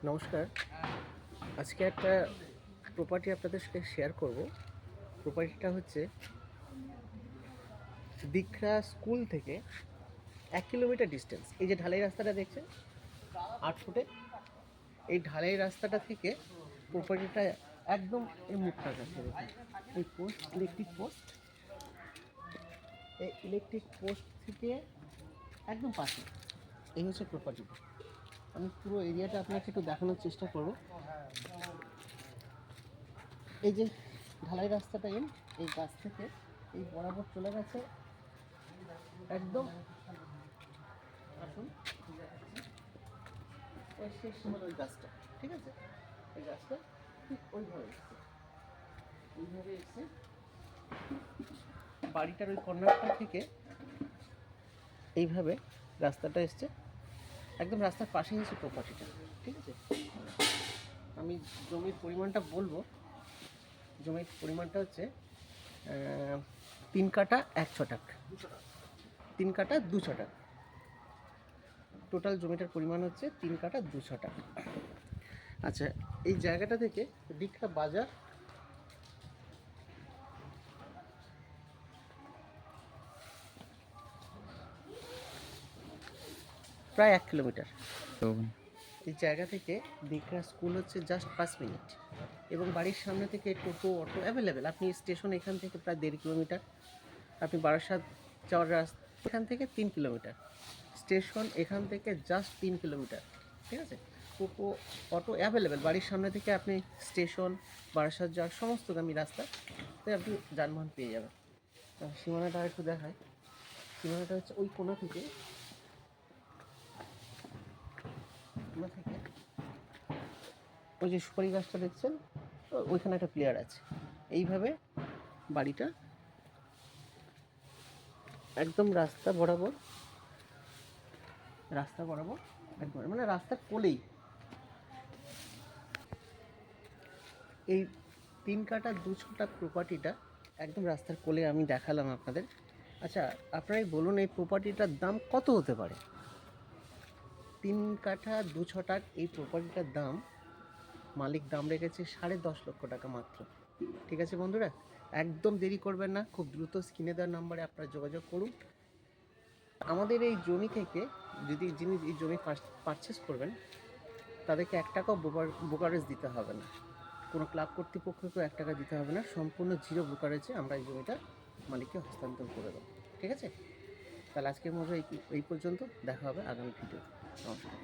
নমস্কার। আজকে একটা প্রপার্টি আপনাদের সাথে শেয়ার করব। প্রপার্টিটা হচ্ছে দীঘা স্কুল থেকে 1 কিলোমিটার ডিস্টেন্স। এই যে ঢালাই রাস্তাটা দেখছেন 8 ফুটে, এই ঢালাই রাস্তাটা থেকে প্রপার্টিটা একদম এই মুখটার কাছে দেখুন, এই পোস্ট, ইলেকট্রিক পোস্ট, এই ইলেকট্রিক পোস্ট থেকে একদম পাশে এই হচ্ছে প্রপার্টিটা। আমি পুরো এরিয়াটা আপনাকে একটু দেখানোর চেষ্টা করব। এই যে ঢালাই রাস্তাটা এই গাছ থেকে এই বরাবর চলে গেছে একদম। আসুন, ওই শেষ হলো ওই গাছটা, ঠিক আছে? এই গাছটা ঠিক ওইভাবে এসে বাড়িটার ওই কর্নারটা থেকে এইভাবে রাস্তাটা এসছে, একদম রাস্তার পাশেই হচ্ছে প্রপার্টিটা, ঠিক আছে? আমি জমির পরিমাণটা বলবো। জমির পরিমাণটা হচ্ছে 3 কাঠা 1 ছটাক, 3 কাঠা 2 ছটাক। টোটাল জমিটার পরিমাণ হচ্ছে 3 কাঠা 2 ছটাক। আচ্ছা, এই জায়গাটা থেকে দীঘা বাজার প্রায় 1 কিলোমিটার। এই জায়গা থেকে দীঘা স্কুল হচ্ছে জাস্ট 5 মিনিট, এবং বাড়ির সামনে থেকে টোটো অটো অ্যাভেলেবেল। আপনি স্টেশন এখান থেকে প্রায় 1.5 কিলোমিটার, আপনি বারাসাত যাওয়ার রাস্তা এখান থেকে 3 কিলোমিটার, স্টেশন এখান থেকে জাস্ট 3 কিলোমিটার, ঠিক আছে? টোটো অটো অ্যাভেলেবেল। বাড়ির সামনে থেকে আপনি স্টেশন, বারাসাত যাওয়ার সমস্ত দামি রাস্তা, তাই আপনি যানবাহন পেয়ে যাবেন। সীমানাটা একটু দেখায়। সীমানাটা হচ্ছে ওই কোণা থেকে ওই যে সুপারি গাছটা দেখছেন, ওইখানে একটা প্লেয়ার আছে। এইভাবে বাড়িটা একদম রাস্তা বরাবর একদম মানে রাস্তার কোলেই। এই 3 কাঠা 2 ছটাক প্রপার্টিটা একদম রাস্তার কোলে আমি দেখালাম আপনাদের। আচ্ছা, আপনারাই বলুন এই প্রপার্টিটার দাম কত হতে পারে? 3 কাঠা 2 ছটাক এই প্রপার্টিটার দাম মালিক দাম রেখেছে 10.5 লক্ষ টাকা মাত্র। ঠিক আছে বন্ধুরা, একদম দেরি করবেন না, খুব দ্রুত স্ক্রিনে দেওয়ার নাম্বারে আপনারা যোগাযোগ করুন। আমাদের এই জমি থেকে যিনি এই জমি পারচেস করবেন, তাদেরকে 1 টাকাও ব্রোকারেজ দিতে হবে না, কোনো ক্লাব কর্তৃপক্ষকেও 1 টাকা দিতে হবে না। সম্পূর্ণ জিরো ব্রোকারেজে আমরা এই জমিটা মালিককে হস্তান্তর করে দেবো, ঠিক আছে? তাহলে আজকের মতো এই পর্যন্ত। দেখা হবে আগামী ভিডিওতে। নমস্কার।